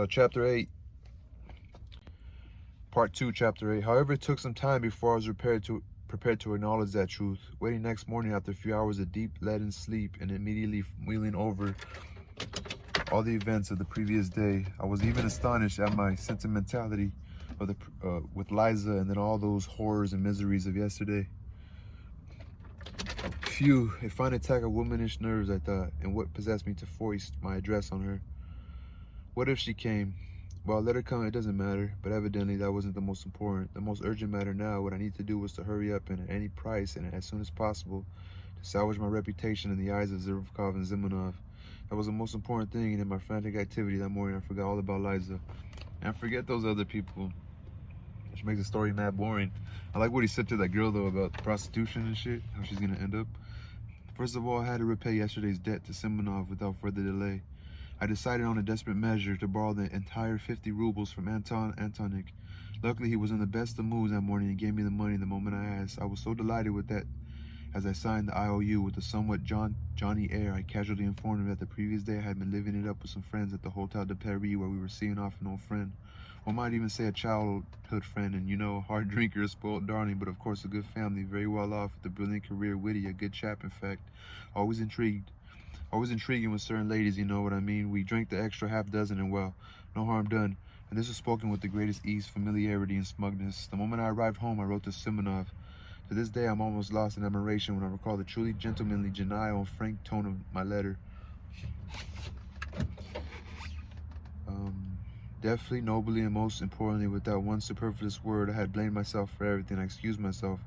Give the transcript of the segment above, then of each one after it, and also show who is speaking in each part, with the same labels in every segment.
Speaker 1: Chapter 8, Part 2, Chapter 8. However, it took some time before I was prepared to acknowledge that truth. Waiting next morning after a few hours of deep, leaden sleep and immediately wheeling over all the events of the previous day, I was even astonished at my sentimentality of with Liza and then all those horrors and miseries of yesterday. Phew, a fine attack of womanish nerves, I thought, and what possessed me to foist my address on her? What if she came? Well, let her come, it doesn't matter, but evidently that wasn't the most important. The most urgent matter now, what I need to do was to hurry up and at any price and as soon as possible to salvage my reputation in the eyes of Zervkov and Zimonov. That was the most important thing, and in my frantic activity that morning, I forgot all about Liza. And forget those other people, which makes the story mad boring. I like what he said to that girl, though, about prostitution and shit, how she's gonna end up. First of all, I had to repay yesterday's debt to Simonov without further delay. I decided on a desperate measure to borrow the entire 50 rubles from Anton Antonik. Luckily, he was in the best of moods that morning and gave me the money the moment I asked. I was so delighted with that. As I signed the IOU with a somewhat Johnny air, I casually informed him that the previous day I had been living it up with some friends at the Hotel de Paris, where we were seeing off an old friend. One might even say a childhood friend, and a hard drinker, a spoiled darling, but of course a good family, very well off, with a brilliant career, witty, a good chap in fact, always intriguing with certain ladies, you know what I mean. We drank the extra half dozen and well, no harm done. And this was spoken with the greatest ease, familiarity, and smugness. The moment I arrived home, I wrote to Simonov. To this day, I'm almost lost in admiration when I recall the truly gentlemanly, genial, and frank tone of my letter. Deftly, nobly, and most importantly, without one superfluous word, I had blamed myself for everything. I excused myself.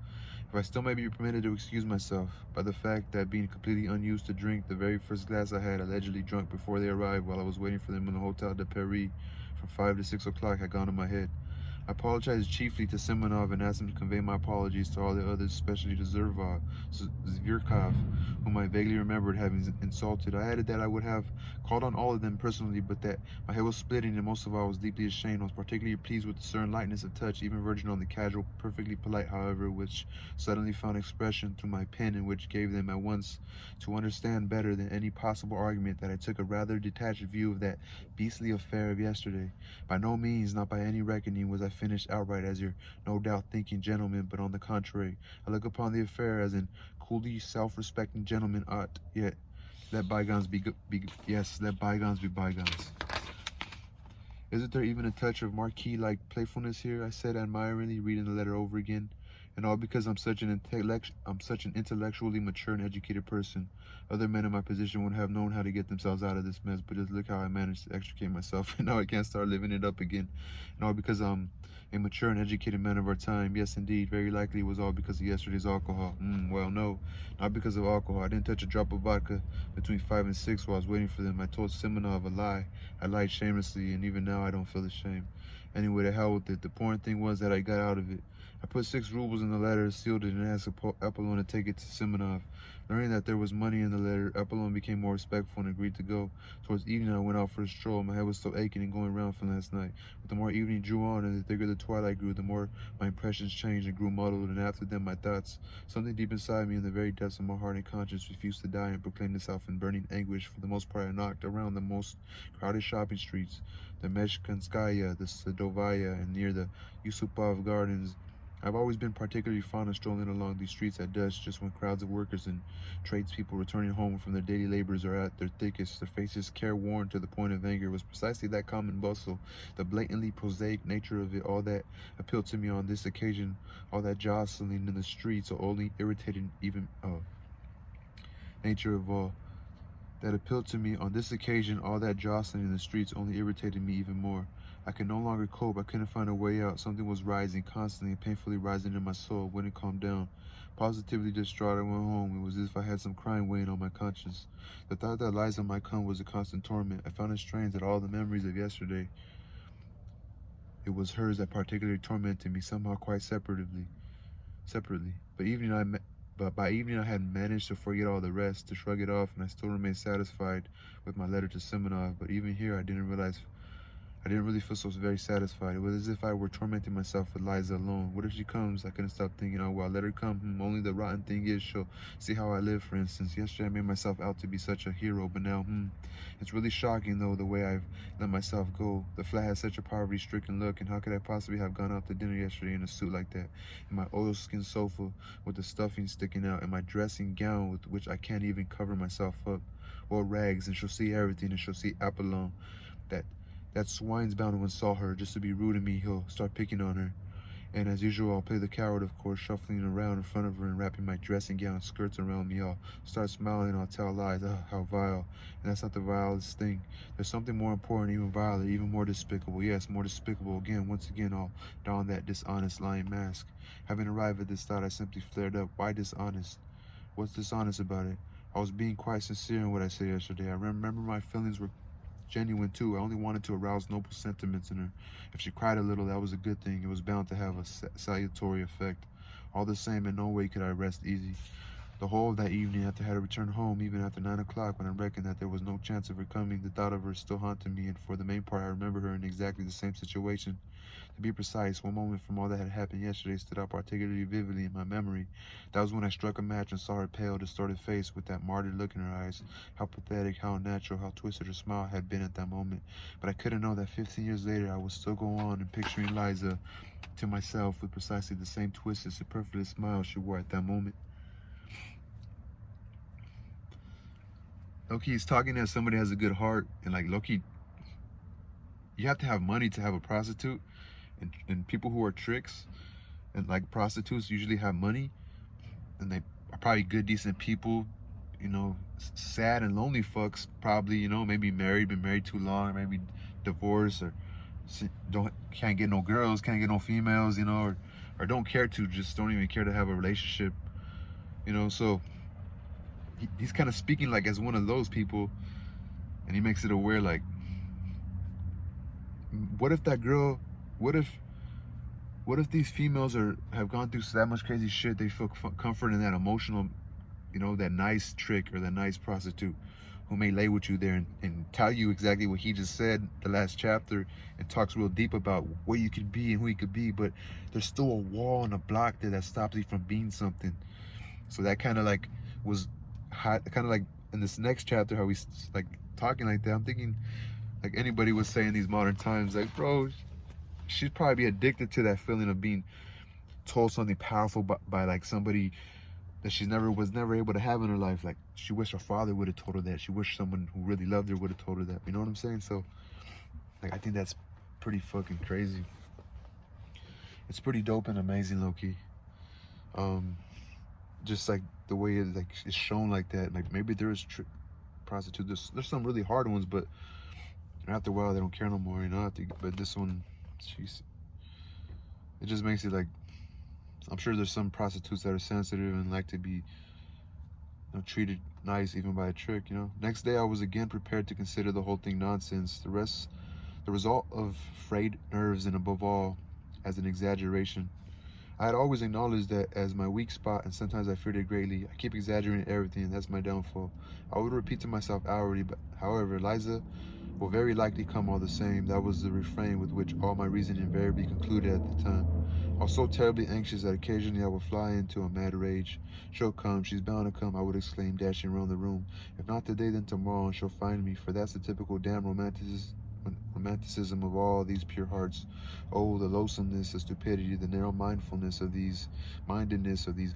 Speaker 1: If I still may be permitted to excuse myself by the fact that being completely unused to drink, the very first glass I had allegedly drunk before they arrived while I was waiting for them in the Hotel de Paris from 5 to 6 o'clock had gone to my head. I apologized chiefly to Simonov and asked him to convey my apologies to all the others, especially to Zverkov, whom I vaguely remembered having insulted. I added that I would have called on all of them personally, but that my head was splitting and most of all I was deeply ashamed. I was particularly pleased with the certain lightness of touch, even verging on the casual, perfectly polite, however, which suddenly found expression through my pen and which gave them at once to understand better than any possible argument that I took a rather detached view of that beastly affair of yesterday. By no means, not by any reckoning, was I finished outright as your no doubt thinking gentleman, but on the contrary, I look upon the affair as an coolly self-respecting gentleman ought. Yet let bygones be let bygones be bygones. Isn't there even a touch of marquis-like playfulness here? I said admiringly, reading the letter over again. And all because I'm such an intellectually mature and educated person. Other men in my position would have known how to get themselves out of this mess, but just look how I managed to extricate myself, and now I can't start living it up again. And all because I'm a mature and educated man of our time. Yes, indeed, very likely it was all because of yesterday's alcohol. Well, no, not because of alcohol. I didn't touch a drop of vodka between 5 and 6 while I was waiting for them. I told Simonov a lie. I lied shamelessly, and even now I don't feel ashamed. Anyway, the hell with it. The important thing was that I got out of it. I put 6 rubles in the letter, sealed it, and asked Apollon to take it to Simonov. Learning that there was money in the letter, Apollon became more respectful and agreed to go. Towards evening, I went out for a stroll. My head was still aching and going round from last night. But the more evening drew on and the thicker the twilight grew, the more my impressions changed and grew muddled, and after them my thoughts. Something deep inside me in the very depths of my heart and conscience refused to die and proclaimed itself in burning anguish. For the most part, I knocked around the most crowded shopping streets, the Meshkanskaya, the Sadovaya, and near the Yusupov gardens. I've always been particularly fond of strolling along these streets at dusk, just when crowds of workers and tradespeople returning home from their daily labors are at their thickest, their faces careworn to the point of anger. It was precisely that common bustle, the blatantly prosaic nature of it, all that appealed to me on this occasion, all that jostling in the streets, or only irritated even nature of all. That appealed to me on this occasion, all that jostling in the streets only irritated me even more. I could no longer cope. I couldn't find a way out. Something was rising, constantly and painfully rising in my soul. It wouldn't calm down. Positively distraught, I went home. It was as if I had some crime weighing on my conscience. The thought that Liza might come was a constant torment. I found it strange that all the memories of yesterday, it was hers that particularly tormented me, somehow quite separately. But by evening I had managed to forget all the rest, to shrug it off, and I still remained satisfied with my letter to Simonov. But even here I I didn't really feel so very satisfied. It was as if I were tormenting myself with Liza alone. What if she comes? I couldn't stop thinking, oh well, let her come. Only the rotten thing is she'll see how I live, for instance. Yesterday I made myself out to be such a hero, but now, it's really shocking though, the way I've let myself go. The flat has such a poverty-stricken look, and how could I possibly have gone out to dinner yesterday in a suit like that? And my oilskin sofa with the stuffing sticking out, and my dressing gown with which I can't even cover myself up. Well, rags, and she'll see everything, and she'll see Apollon. That swine's bound when saw her, just to be rude to me, he'll start picking on her. And as usual, I'll play the coward, of course, shuffling around in front of her and wrapping my dressing gown skirts around me. I'll start smiling and I'll tell lies. How vile. And that's not the vilest thing. There's something more important, even viler, even more despicable. Yes, more despicable. Once again, I'll don that dishonest, lying mask. Having arrived at this thought, I simply flared up. Why dishonest? What's dishonest about it? I was being quite sincere in what I said yesterday. I remember my feelings were genuine too. I only wanted to arouse noble sentiments in her. If she cried a little, that was a good thing. It was bound to have a salutary effect. All the same, in no way could I rest easy. The whole of that evening, after I had to return home, even after 9 o'clock, when I reckoned that there was no chance of her coming, the thought of her still haunted me, and for the main part, I remember her in exactly the same situation. To be precise, one moment from all that had happened yesterday stood out particularly vividly in my memory. That was when I struck a match and saw her pale, distorted face with that martyred look in her eyes. How pathetic, how unnatural, how twisted her smile had been at that moment. But I couldn't know that 15 years later I would still go on and picturing Liza to myself with precisely the same twisted, superfluous smile she wore at that moment. Loki is talking as somebody has a good heart, and like Loki, you have to have money to have a prostitute, and people who are tricks and like prostitutes usually have money, and they are probably good, decent people, sad and lonely fucks, probably, maybe married, been married too long, or maybe divorced, or can't get no girls, can't get no females, or don't care to, just don't even care to have a relationship, so he's kind of speaking like as one of those people, and he makes it aware like, what if that girl, what if these females have gone through that much crazy shit, they feel comfort in that emotional, that nice trick or that nice prostitute who may lay with you there and tell you exactly what he just said the last chapter, and talks real deep about what you could be and who you could be, but there's still a wall and a block there that stops you from being something. So that kind of like was hot, kind of like in this next chapter, how he's like talking like that. I'm thinking like anybody would say in these modern times, like, bro, she'd probably be addicted to that feeling of being told something powerful by like somebody that she was never able to have in her life. Like, she wished her father would have told her that. She wished someone who really loved her would have told her that. You know what I'm saying? So, like, I think that's pretty fucking crazy. It's pretty dope and amazing, low-key. Just like the way it's shown like that. Like, maybe there is prostitutes. There's some really hard ones, but after a while they don't care no more, but this one, it just makes it like, I'm sure there's some prostitutes that are sensitive and like to be treated nice even by a trick, Next day I was again prepared to consider the whole thing nonsense. The result of frayed nerves, and above all, as an exaggeration. I had always acknowledged that as my weak spot, and sometimes I feared it greatly. I keep exaggerating everything, and that's my downfall. I would repeat to myself hourly, but however, Liza will very likely come all the same. That was the refrain with which all my reasoning invariably concluded at the time. I was so terribly anxious that occasionally I would fly into a mad rage. She'll come, she's bound to come, I would exclaim, dashing around the room. If not today, then tomorrow, and she'll find me, for that's the typical damn romanticism of all these pure hearts. Oh, the loathsomeness, the stupidity, the narrow mindedness of these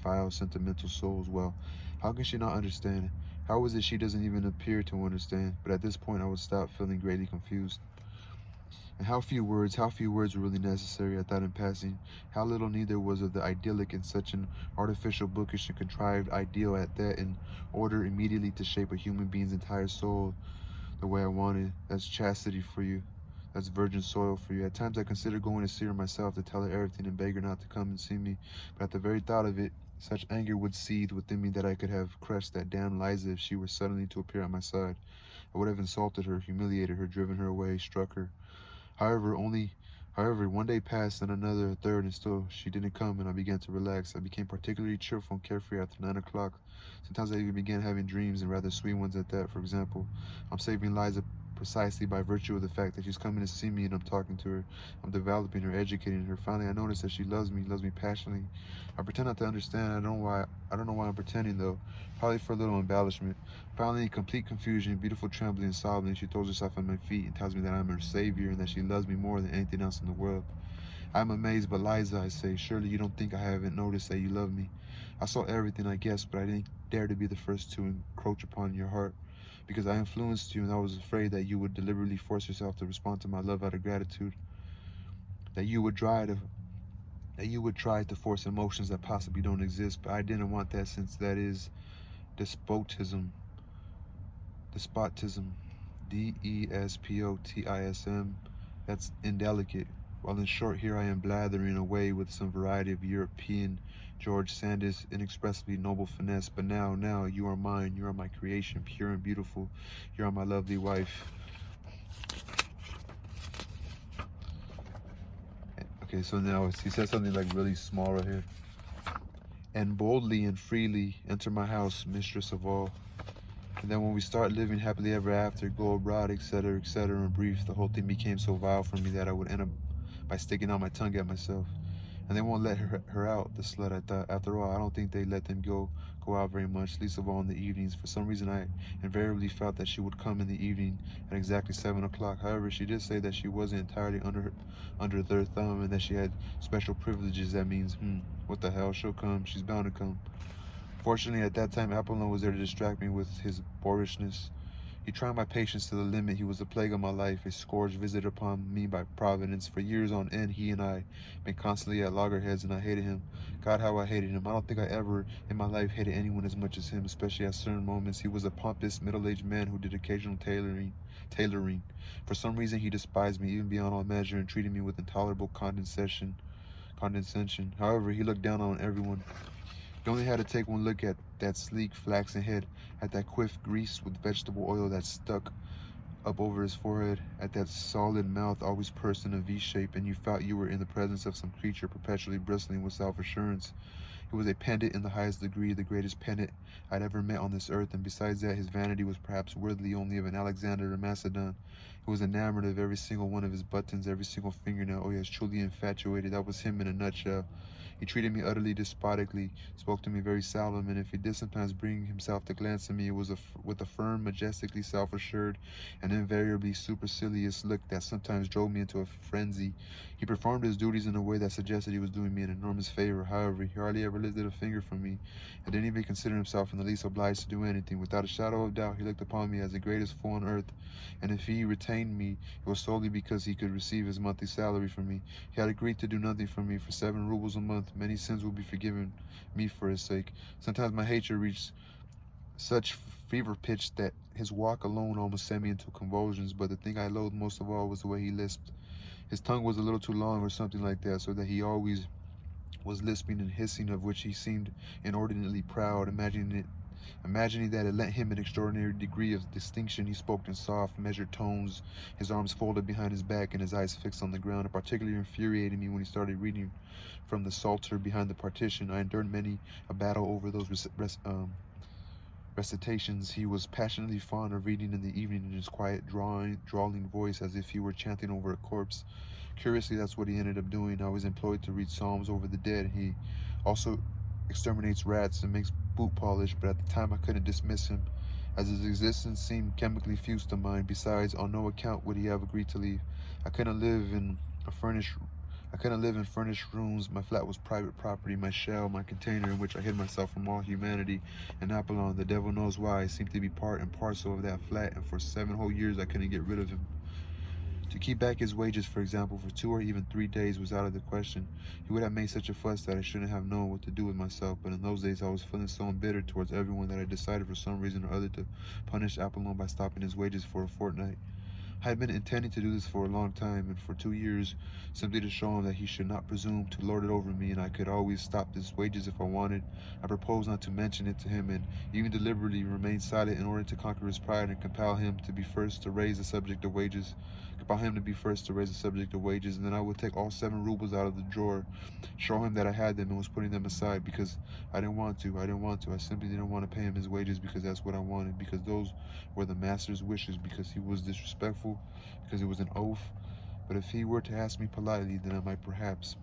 Speaker 1: vile sentimental souls. Well, how can she not understand? How is it she doesn't even appear to understand? But at this point I would stop, feeling greatly confused. And how few words were really necessary, I thought in passing. How little need there was of the idyllic in such an artificial, bookish, and contrived ideal at that, in order immediately to shape a human being's entire soul the way I wanted. That's chastity for you. That's virgin soil for you. At times I considered going to see her myself, to tell her everything and beg her not to come and see me. But at the very thought of it, such anger would seethe within me that I could have crushed that damned Liza if she were suddenly to appear at my side. I would have insulted her, humiliated her, driven her away, struck her. However, one day passed, and another, a third, and still she didn't come, and I began to relax. I became particularly cheerful and carefree after 9 o'clock. Sometimes I even began having dreams, and rather sweet ones at that. For example, I'm saving Liza precisely by virtue of the fact that she's coming to see me and I'm talking to her. I'm developing her, educating her. Finally, I notice that she loves me passionately. I pretend not to understand. I don't know why I'm pretending though. Probably for a little embellishment. Finally, in complete confusion, beautiful trembling and sobbing, she throws herself at my feet and tells me that I'm her savior and that she loves me more than anything else in the world. I'm amazed, but Liza, I say, surely you don't think I haven't noticed that you love me. I saw everything, I guess, but I didn't dare to be the first to encroach upon your heart, because I influenced you and I was afraid that you would deliberately force yourself to respond to my love out of gratitude, that you would try to force emotions that possibly don't exist, but I didn't want that, since that is despotism. Despotism. Despotism. That's indelicate. Well, in short, here I am blathering away with some variety of European George Sandys inexpressibly noble finesse, but now, you are mine, you are my creation, pure and beautiful, you are my lovely wife. Okay, so now he says something like really small right here. And boldly and freely enter my house, mistress of all. And then when we start living happily ever after, go abroad, etc., etc., in brief, the whole thing became so vile for me that I would end up by sticking out my tongue at myself. And they won't let her out, the slut, I thought. After all, I don't think they let them go out very much, least of all in the evenings. For some reason, I invariably felt that she would come in the evening at exactly 7 o'clock. However, she did say that she wasn't entirely under their thumb and that she had special privileges. That means, what the hell, she'll come. She's bound to come. Fortunately, at that time, Apollon was there to distract me with his boorishness. He tried my patience to the limit. He was a plague of my life, a scourge visited upon me by Providence. For years on end, he and I been constantly at loggerheads, and I hated him. God, how I hated him. I don't think I ever in my life hated anyone as much as him, especially at certain moments. He was a pompous, middle-aged man who did occasional tailoring. For some reason, he despised me, even beyond all measure, and treated me with intolerable condescension. However, he looked down on everyone. You only had to take one look at that sleek flaxen head, at that quiff greased with vegetable oil that stuck up over his forehead, at that solid mouth always pursed in a V shape, and you felt you were in the presence of some creature perpetually bristling with self-assurance. He was a pedant in the highest degree, the greatest pedant I'd ever met on this earth, and besides that, his vanity was perhaps worthy only of an Alexander or Macedon. He was enamored of every single one of his buttons, every single fingernail. Oh yes, truly infatuated. That was him in a nutshell. He treated me utterly despotically, spoke to me very seldom, and if he did sometimes bring himself to glance at me, it was with a firm, majestically self-assured, and invariably supercilious look that sometimes drove me into a frenzy. He performed his duties in a way that suggested he was doing me an enormous favor. However, he hardly ever lifted a finger for me, and didn't even consider himself in the least obliged to do anything. Without a shadow of doubt, he looked upon me as the greatest fool on earth, and if he retained me, it was solely because he could receive his monthly salary from me. He had agreed to do nothing for me for 7 rubles a month. Many sins will be forgiven me for his sake. Sometimes my hatred reached such fever pitch that his walk alone almost sent me into convulsions, but the thing I loathed most of all was the way he lisped. His tongue was a little too long or something like that, so that he always was lisping and hissing, of which he seemed inordinately proud, imagining that it lent him an extraordinary degree of distinction. He spoke in soft, measured tones, his arms folded behind his back and his eyes fixed on the ground. It particularly infuriated me when he started reading from the Psalter behind the partition. I endured many a battle over those recitations. He was passionately fond of reading in the evening in his quiet, drawling voice, as if he were chanting over a corpse. Curiously, that's what he ended up doing. I was employed to read psalms over the dead. He also exterminates rats and makes boot polish, but at the time I couldn't dismiss him, as his existence seemed chemically fused to mine. Besides, on no account would he have agreed to leave. I couldn't live in furnished rooms. My flat was private property, my shell, my container in which I hid myself from all humanity. And Apollon, the devil knows why, seemed to be part and parcel of that flat, and for 7 whole years I couldn't get rid of him. To keep back his wages, for example, for 2 or even 3 days was out of the question. He would have made such a fuss that I shouldn't have known what to do with myself, but in those days I was feeling so embittered towards everyone that I decided for some reason or other to punish Apollon by stopping his wages for a fortnight. I had been intending to do this for a long time, and for 2 years, simply to show him that he should not presume to lord it over me, and I could always stop his wages if I wanted. I proposed not to mention it to him, and even deliberately remain silent in order to conquer his pride and compel him to be first to raise the subject of wages. about him to be first to raise the subject of wages, and then I would take all 7 rubles out of the drawer, show him that I had them and was putting them aside because I didn't want to. I simply didn't want to pay him his wages because that's what I wanted, because those were the master's wishes, because he was disrespectful, because it was an oath. But if he were to ask me politely, then I might perhaps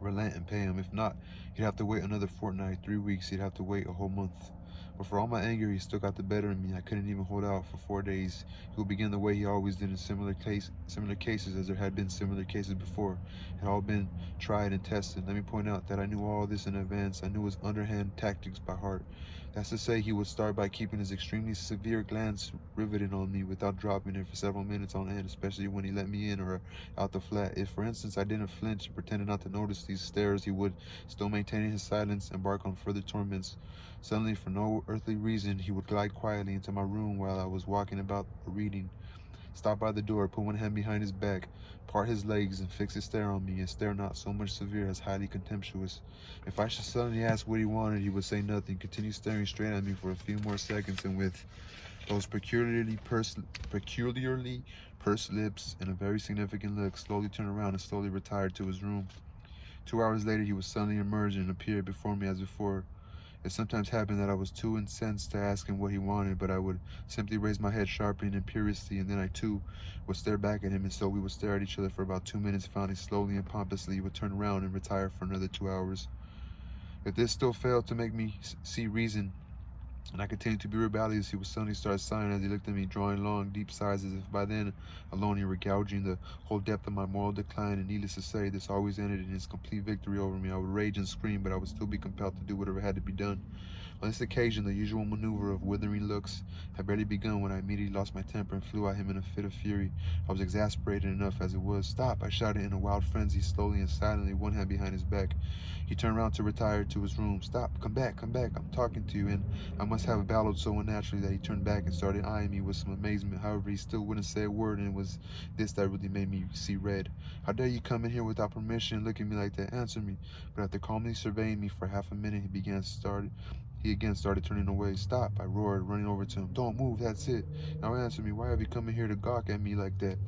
Speaker 1: relent and pay him. If not, he'd have to wait another fortnight, 3 weeks. He'd have to wait a whole month. But for all my anger, he still got the better of me. I couldn't even hold out for 4 days. He would begin the way he always did in similar cases, as there had been similar cases before, had all been tried and tested. Let me point out that I knew all this in advance. I knew his underhand tactics by heart. That's to say, he would start by keeping his extremely severe glance riveted on me without dropping it for several minutes on end, especially when he let me in or out the flat. If, for instance, I didn't flinch and pretended not to notice these stares, he would, still maintaining his silence, embark on further torments. Suddenly, for no earthly reason, he would glide quietly into my room while I was walking about or reading, stop by the door, put one hand behind his back, part his legs, and fix his stare on me, a stare not so much severe as highly contemptuous. If I should suddenly ask what he wanted, he would say nothing, continue staring straight at me for a few more seconds, and with those peculiarly pursed lips and a very significant look, slowly turn around and slowly retire to his room. 2 hours later, he would suddenly emerge and appear before me as before. It sometimes happened that I was too incensed to ask him what he wanted, but I would simply raise my head sharply and imperiously, and then I too would stare back at him, and so we would stare at each other for about 2 minutes. Finally, slowly and pompously, he would turn around and retire for another 2 hours. If this still failed to make me see reason, and I continued to be rebellious, he would suddenly start sighing as he looked at me, drawing long, deep sighs, as if by then alone he were gouging the whole depth of my moral decline. And needless to say, this always ended in his complete victory over me. I would rage and scream, but I would still be compelled to do whatever had to be done. On this occasion, the usual maneuver of withering looks had barely begun when I immediately lost my temper and flew at him in a fit of fury. I was exasperated enough as it was. "Stop!" I shouted in a wild frenzy, slowly and silently, one hand behind his back. He turned round to retire to his room. "Stop! Come back! Come back! I'm talking to you!" And I must have bellowed so unnaturally that he turned back and started eyeing me with some amazement. However, he still wouldn't say a word, and it was this that really made me see red. "How dare you come in here without permission and look at me like that? Answer me!" But after calmly surveying me for half a minute, he again started turning away. "Stop!" I roared, running over to him. "Don't move, that's it. Now answer me, why have you come in here to gawk at me like that?"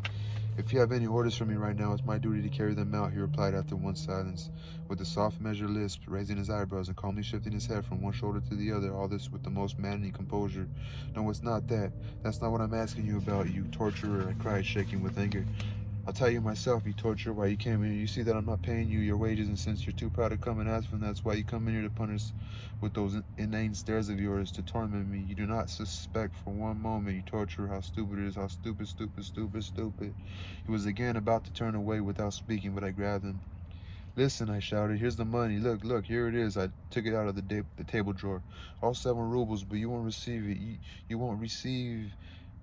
Speaker 1: "If you have any orders for me right now, it's my duty to carry them out," he replied after one silence, with a soft measured lisp, raising his eyebrows and calmly shifting his head from one shoulder to the other, all this with the most maddening composure. "No, it's not that. That's not what I'm asking you about, you torturer," I cried, shaking with anger. "I'll tell you myself, you torturer, why you came in here. You see that I'm not paying you your wages, and since you're too proud to come and ask for them, that's why you come in here to punish with those inane stares of yours, to torment me. You do not suspect for one moment, you torturer, how stupid it is, how stupid, stupid, stupid, stupid." He was again about to turn away without speaking, but I grabbed him. "Listen," I shouted, "here's the money. Look, look, here it is." I took it out of the table drawer. "All 7 rubles, but you won't receive it. You won't receive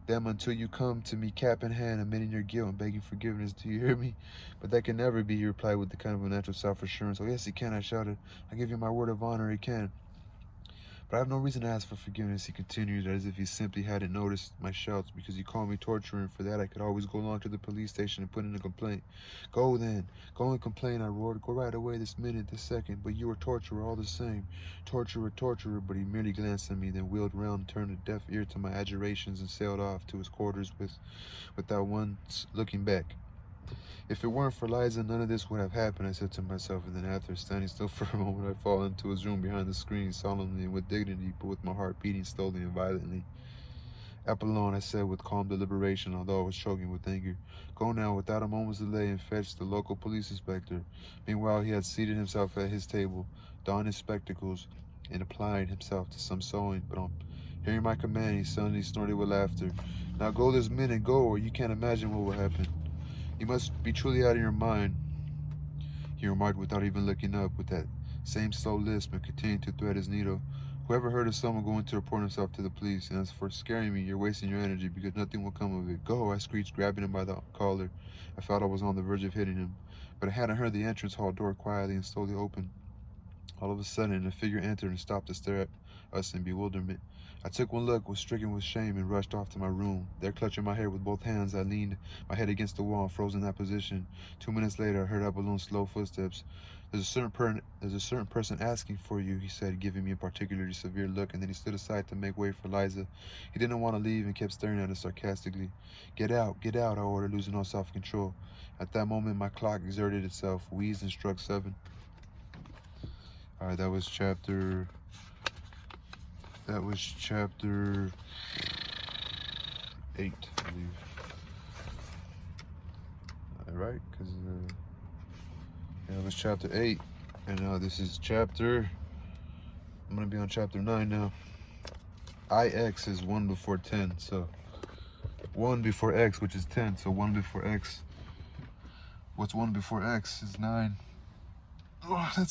Speaker 1: them until you come to me cap in hand, admitting your guilt and begging forgiveness. Do you hear me?" "But that can never be," he replied with the kind of unnatural self-assurance. "Oh, yes, it can," I shouted. "I give you my word of honor, it can. But I have no reason to ask for forgiveness," he continued, as if he simply hadn't noticed my shouts, "because you call me torturer, and for that I could always go along to the police station and put in a complaint." "Go then, go and complain," I roared. "Go right away this minute, this second. But you are torturer all the same. Torturer, torturer." But he merely glanced at me, then wheeled round, turned a deaf ear to my adjurations, and sailed off to his quarters without once looking back. "If it weren't for Liza, none of this would have happened," I said to myself, and then after standing still for a moment, I fall into his room behind the screen, solemnly and with dignity, but with my heart beating slowly and violently. "Apollon," I said with calm deliberation, although I was choking with anger, "go now, without a moment's delay, and fetch the local police inspector." Meanwhile, he had seated himself at his table, donned his spectacles, and applied himself to some sewing, but on hearing my command, he suddenly snorted with laughter. "Now go this minute, go, or you can't imagine what will happen." "You must be truly out of your mind," he remarked without even looking up, with that same slow lisp, and continued to thread his needle. "Whoever heard of someone going to report himself to the police? And as for scaring me, you're wasting your energy, because nothing will come of it. Go," I screeched, grabbing him by the collar. I felt I was on the verge of hitting him, but I hadn't heard the entrance hall door quietly and slowly open. All of a sudden, a figure entered and stopped to stare us in bewilderment. I took one look, was stricken with shame, and rushed off to my room. There, clutching my hair with both hands, I leaned my head against the wall and froze in that position. 2 minutes later, I heard Abelon's slow footsteps. There's a certain person asking for you, he said, giving me a particularly severe look, and then he stood aside to make way for Liza. He didn't want to leave and kept staring at us sarcastically. Get out, I ordered, losing all self-control. At that moment, my clock exerted itself, wheezed, and struck 7. All right, that was chapter 8, I believe. All right, because that was chapter 8, and this is chapter. I'm gonna be on chapter 9 now. IX is 1 before 10, so 1 before X, which is 10. So 1 before X. What's 1 before X is 9. Oh, I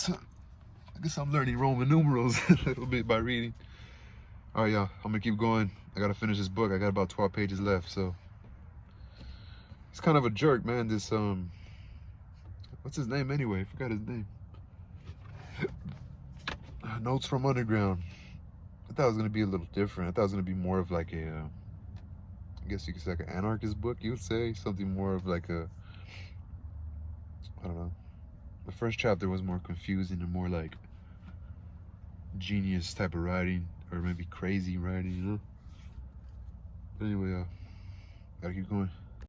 Speaker 1: guess I'm learning Roman numerals a little bit by reading. All right, y'all, I'm gonna keep going. I gotta finish this book. I got about 12 pages left, so it's kind of a jerk, man. This what's his name anyway? I forgot his name. Notes from Underground. I thought it was gonna be a little different. I thought it was gonna be more of like a, I guess you could say like an anarchist book. You would say something more of like a, I don't know. The first chapter was more confusing and more like genius type of writing, or maybe crazy writing, you know. But anyway, gotta keep going.